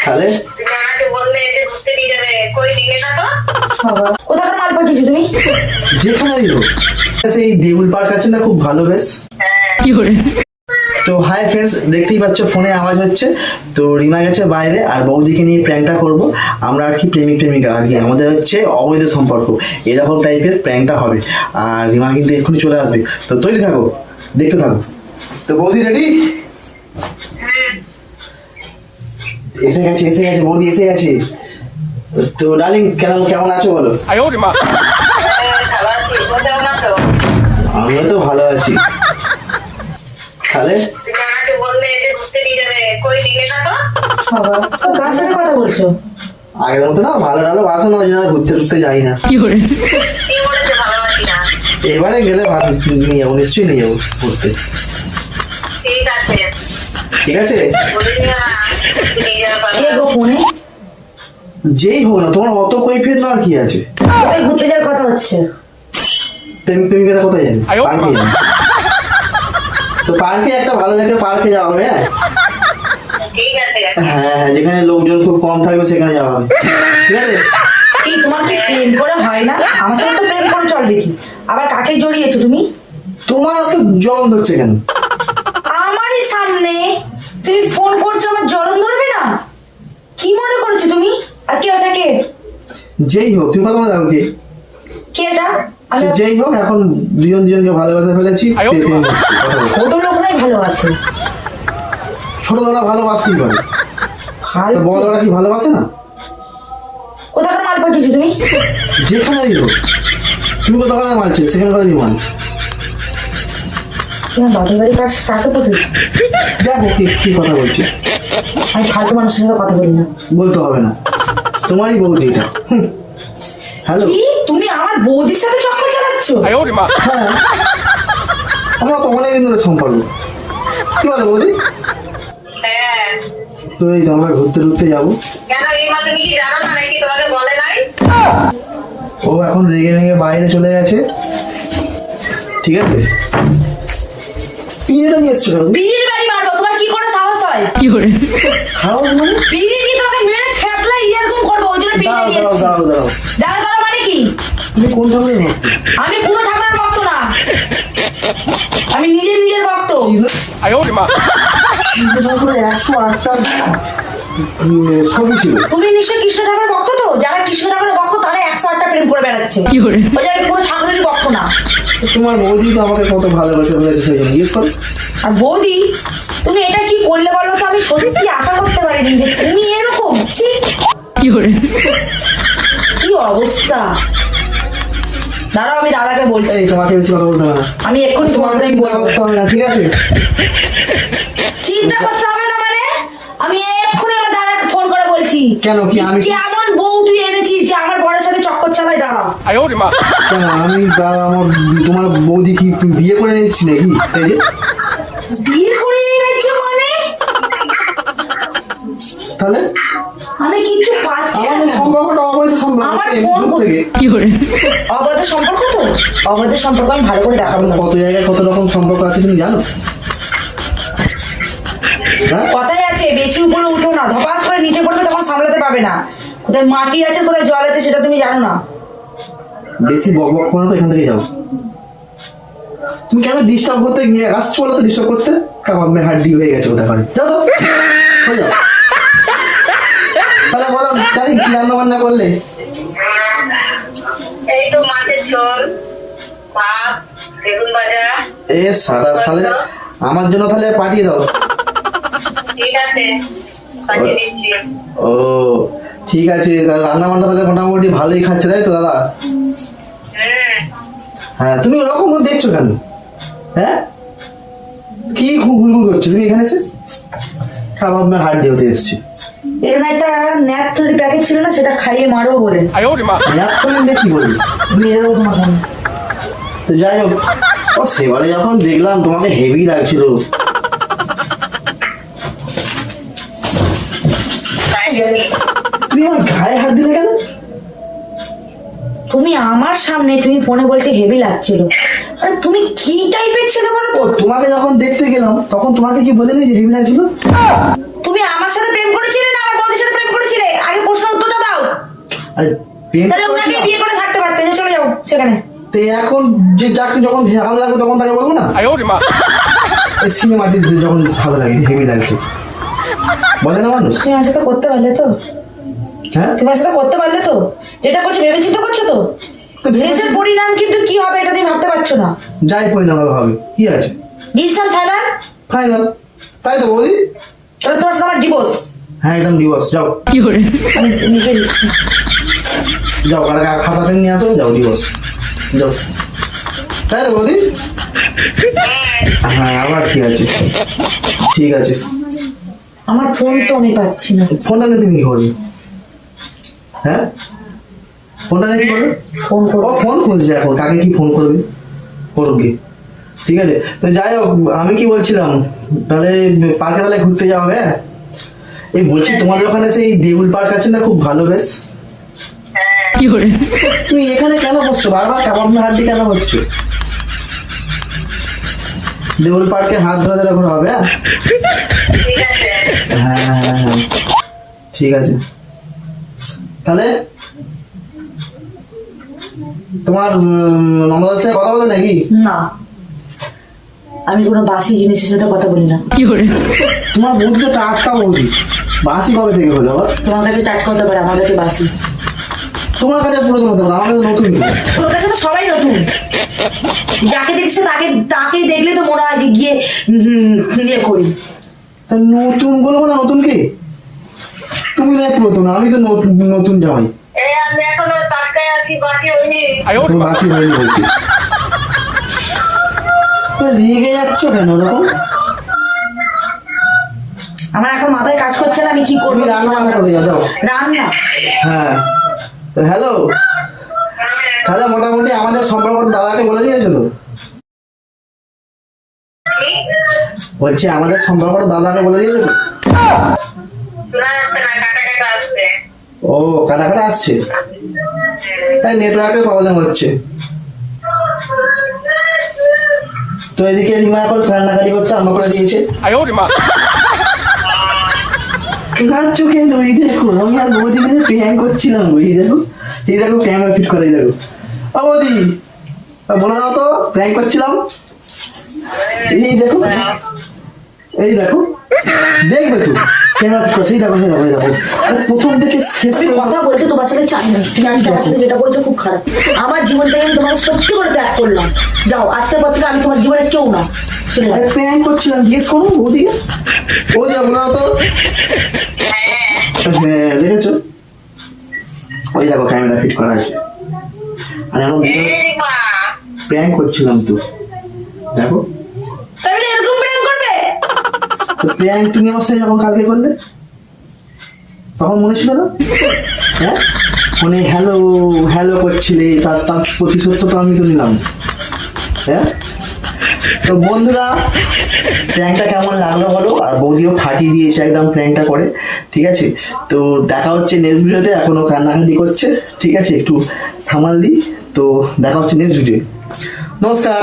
তাহলে কোথাকার মাল পাঠিয়েছো তুমি? যেখানেই হোক, সেই দেউল পার্ক আছে না, খুব ভালো বেশ। তো হাই ফ্রেন্ডস, দেখতেই পাচ্ছ ফোনে আওয়াজ হচ্ছে। তো রিমা গেছে বাইরে, আর বৌদিকে নিয়ে প্র্যাঙ্কটা করব আমরা আর কি, প্রেমিক প্রেমিকা আর কি, আমাদের হচ্ছে অবৈধ সম্পর্ক, এরকম টাইপের প্র্যাঙ্কটা হবে। আর রিমা কিন্তু এক্ষুনি চলে আসবে, তো তৈরি থাকো, দেখতে থাকো। তো বৌদি রেডি? এসে গেছে বৌদি এসে গেছে। তো ডার্লিং, কেমন আছো বলো? আমিও তো ভালো আছি। তাহলে কার সাথে কথা বলছো? আগের মতো না, ভালো বাসো না, ওই জন্য ঘুরতে টুরতে যাই না। এবারে গেলে নিয়ে যাবো, নিশ্চয়ই নিয়ে যাবো ঘুরতে। ঠিক আছে, ফোনে যেই হোক না, তোমার অত কৈফিয়ত না, আর কি আছে। ঘুরতে যাওয়ার কথা হচ্ছে। প্রেমিকেরা কোথায় যাবে? পার্কে যাবে। তো পার্কে একটা ভালো জায়গায় পার্কে যাওয়া হবে। হ্যাঁ, যেখানে লোকজন খুব কম থাকবে সেখানে যাওয়া হবে। ঠিক আছে? কি তোমার কি প্রেম করে হয় না? আমার সাথে তো প্রেম করে চলবে কি? আবার কাকে জড়িয়েছো তুমি? তোমার তো জ্বলন ধরছে কেন? আমারই সামনে তুমি ফোন করছো, আমার জ্বলন ধরবে না? কি মনে করছো তুমি? আর কে ওটাকে? যেই হোক, তুমি কথা বলে দাও কে এটা? যেই হোক, এখন দুজনকে ভালোবাসা ফেলেছি। ছোট লোকরাই ভালোবাসে। ছোটরা ভালোবাসতেই পারে, বড়রা কি ভালোবাসে না? কোথাকার মাল পাঠিয়েছো তুমি? যেখানেই হোক, তুমি কোথাকার মাল ছিল সেখানে কথা মাল। তোমার বাপের বাড়ি কাকে পাঠিয়েছো? দেখো কি কথা বলছি। আমি ফালতু মানুষের সাথে কথা বলি না। বলতে হবে না, তোমারই বৌদি এটা। হ্যালো, তুমি আমার বৌদির সাথে চক্কর চালাচ্ছ? হ্যাঁ, আমরা তো অনেকদিন ধরে সম্পর্ক। কি বলো বৌদি? তো এই তো আমরা ঘুরতে যাবো। ও এখন রেগে বাইরে চলে গেছে। ঠিক আছে, পিড়িটা নিয়ে এসছো কেন? পিড়ির বাড়ি মারবো, তোমার কি করে সাহস হয়? সাহস মানে? পিড়ি দিয়ে তোমাকে মেরে থেতলা এরকম করবো, ওই জন্য পিড়ি নিয়ে এসেছি। দাঁড়াও মানে কি? তুমি কোন ঠাকুরের ভক্ত? আমি কোনো ঠাকুরের ভক্ত না, আমি নিজের ভক্ত। ঠাকুরের 108টা ছবি ছিল। তুমি নিশ্চয়ই কৃষ্ণ ঠাকুরের ভক্ত। তো যারা কৃষ্ণ ঠাকুরের ভক্ত তারা 108টা প্রেম করে বেড়াচ্ছে। ওই জন্য কোনো ঠাকুরেরই ভক্ত না। তোমার বৌদি তো আমাকে কত ভালোবাসে বলেছে, সেই জন্য জিজ্ঞেস করো। আর বৌদি, তুমি এটা কি করলে বলো তো? আমি সত্যি আশা করতে পারিনি যে তুমি এরকম। কি অবস্থা! দাঁড়াও, আমি দাদাকে বলছি। এই তোমাকে বেশি কথা বলতে হবে না। আমি এক্ষুনি তোমার চিন্তা করতে হবে না, ঠিক আছে? চিন্তা করতে হবে না মানে? আমি এক্ষুনি আমার দাদাকে ফোন করে বলছি। কেন? কি আমি কেমন বউ তুই এনেছিস যে আমার বরের সাথে চক্কর চালাই? দাঁড়াও। কেন আমি আমার তোমার বৌদি কি বিয়ে করে নিচ্ছি নাকি? এই যে বিয়ে করে এনেছো মানে? তাহলে আমি কিচ্ছু পাচ্ছি না। আমাদের সম্পর্কটা অবৈধ সম্পর্ক। আমার ফোন থেকে অবৈধ সম্পর্ক? তো অবৈধ সম্পর্ক আমি ভালো করে দেখাবো না। কত জায়গায় কত রকম সম্পর্ক আছে তুমি জানো? হ্যাঁ, কথাই আছে, বেশি উপরে উঠো না, ধপাস করে নিচে পড়বে, তখন সামলাতে পারবে না। কোথায় মাটি আছে কোথায় জল আছে সেটা তুমি জানো না। বেশি বকবক করো তো, এখান থেকে যাও। তুমি কেন ডিস্টার্ব করতে গিয়ে আসছো বলো তো? ডিস্টার্ব করতে কাবাব মে হাড্ডি হয়ে গেছে কোথায় করে। যাও তো, হয়ে যাও। তাহলে বলো জানি কি রান্না বান্না করলে? এই তো মাছের ঝোল, ভাত, বেগুন ভাজা। এ সারা, তাহলে আমার জন্য তাহলে পাঠিয়ে দাও। ঠিক আছে, পাঠিয়ে দিচ্ছি। ও ঠিক আছে, তাহলে রান্না বান্না তাহলে মোটামুটি ভালোই খাচ্ছে, তাই তো দাদা? হ্যাঁ, তুমি ওরকম দেখছো কেন? হ্যাঁ, কি ঘুরঘুর করছো তুমি এখানে এসে? কাবাব মে হাড্ডি হতে এসছি। এখানে একটা ন্যাপথলিন প্যাকেট ছিল না, সেটা খাইয়ে মারো বলে। ন্যাপথলিন দিয়ে কি বলবি? নিয়ে যাবো তোমাকে। তো যাই হোক, ও সেবারে যখন দেখলাম তোমাকে হেভি লাগছিল। তুমি আমার গায়ে হাত দিলে কেন? তুমি আমার সামনে তুমি ফোনে বলছে হেভি লাগছিল। আরে তুমি কি টাইপের ছেলে বলো তো? তোমাকে যখন দেখতে গেলাম তখন তোমাকে কি বলে যে হেভি লাগছিল? তুমি আমার সাথে প্রেম করেছিলে না আমার বউদের সাথে আর প্রেম তাহলে ওনাকে করছিলাম। বিয়ে করে থাকতে পারতে, যে চলে যাও সেখানে। তো এখন যে যাকে যখন ভালো লাগবে তখন তাকে বলবো না? 哎呦我的妈！ এই সিনেমাটিস যখন ভালো লাগে, হেভি লাগছে, বলে না মানুষ? তুমি আমার সাথে করতে পারলে তো? হ্যাঁ, তোমার সাথে করতে পারলে তো? যেটা করছো ভেবে চিন্তা করছো তো? তো জিনিসের পরিণাম কিন্তু কি হবে এটা তুমি ভাবতে পারছো না। যাই পরিণাম হবে হবে, কি আছে? Decision final. ফাইনাল, তাই তো বৌদি? তবে তোমার সাথে আমার ডিভোর্স। হ্যাঁ একদম ডিভোর্স, যাও আমি লিখে দিচ্ছি। যাও, আর খাতা পেন নিয়ে আসো, যাও ডিভোর্স, যাও। তাই তো বৌদি? হ্যাঁ আবার কি আছে, ঠিক আছে। আমার ফোন তো আমি পাচ্ছি না। ফোনটা নিয়ে তুমি কি করবে? হ্যাঁ, ফোনটা নিয়ে কি করবে? ফোন করো। ও ফোন খুঁজছে এখন, কাকে কি ফোন করবে, করুক গিয়ে। ঠিক আছে, তো যাই হোক, আমি কি বলছিলাম, তাহলে পার্কে তাহলে ঘুরতে যাওয়া হবে? হ্যাঁ, এই বলছি তোমাদের ওখানে সেই দেউল পার্ক আছে না, খুব ভালো বেশ। তুমি এখানে কেন বসছো বারবার, কাবাব হাড্ডি কেন হচ্ছে? দেউল পার্কে হাত ধরে ধরে ঘোরা হবে। হ্যাঁ ঠিক আছে। হ্যাঁ হ্যাঁ হ্যাঁ, ঠিক আছে। তাহলে তোমার নমদার সাথে কথা বলে নাকি? না, আমি কোনো বাসি জিনিসের সাথে কথা বলি না। তোমার বৌদি তো টাটকা বৌদি, বাসি কবে থেকে হলো আবার? তোমার কাছে টাটকা হতে পারে, আমার কাছে বাসি। তোমার কাছে পুরোনো হতে পারে, আমার কাছে নতুন তো। তোর কাছে তো সবাই নতুন। যাকে দেখছো তাকে তাকে দেখলে তো মনে হয় যে গিয়ে ইয়ে করি। তা নতুন বলবো না, নতুন কে? তুমি না পুরাতন, আমি তো নতুন জামাই। এই আমি এখনো টাটকায় আছি, বাকি হয়নি। 哎呦我的 তুমি 妈！ বাসি হয়নি বলছি। তো রেগে যাচ্ছ কেন ওরকম? আমার এখন মাথায় কাজ করছে না, আমি কি করবো? তুমি রান্না বান্না করে যাও, যাও। রান্না? হ্যাঁ, তো হ্যালো, তাহলে মোটামুটি আমাদের সম্পর্কটা দাদাকে বলে দিয়েছো তো? বলছি আমাদের সম্পর্কটা দাদাকে বলে দিয়েছো তো? শোনা যাচ্ছে না, কাটা কাটা আসছে। ও কাটা কাটা আসছে, তাই নেটওয়ার্কের প্রবলেম হচ্ছে। তো এদিকে রিমা এখন রান্নাকারি করতে আরম্ভ করে দিয়েছে। 哎呦我的妈！ কাঁদছো কেন? ওই দেখো, আমি আর বৌদি মিলে প্র্যাঙ্ক করছিলাম, ওই দেখো, এই দেখো ক্যামেরা ফিট করে, এই দেখো। ও বৌদি, বলে দাও তো, প্র্যাঙ্ক করছিলাম, এই দেখো, এই দেখো, দেখবে তো ক্যামেরা ফিট করে, সেই দেখো, সেই দেখো, এই দেখো। আরে প্রথম থেকে শেষ আমি কথা বলতে তোমার সাথে চাই না। তুমি আজকে আমার সাথে যেটা করেছো খুব খারাপ। আমার জীবন থেকে আমি তোমাকে সত্যি করে ত্যাগ করলাম। যাও, আজকের পর থেকে আমি তোমার জীবনে কেউ না। চলে যাও। আরে প্র্যাঙ্ক করছিলাম, জিজ্ঞেস করো বৌদিকে, বৌদি বলে দাও তো। হ্যাঁ দেখেছো, ওই দেখো ক্যামেরা ফিট করা আছে। আর এখন এই মা, প্র্যাঙ্ক করছিলাম তো, দেখো। তাহলে এরকম প্ল্যান করবে? তো প্র্যাঙ্ক তুমি আমার সাথে যখন কালকে করলে, তখন মনে ছিল না? হ্যাঁ, ফোনে হ্যালো হ্যালো করছিলে, তার তার প্রতিশোধ তো আমি তো নিলাম। হ্যাঁ, তো বন্ধুরা, প্র্যাঙ্কটা কেমন লাগলো বলো, আর বৌদিও ফাটিয়ে দিয়েছে একদম প্র্যাঙ্কটা করে। ঠিক আছে, তো দেখা হচ্ছে নেক্সট ভিডিওতে। এখনো কান্নাকাটি করছে, ঠিক আছে, একটু সামাল দিই। তো দেখা হচ্ছে নেক্সট ভিডিও। নমস্কার।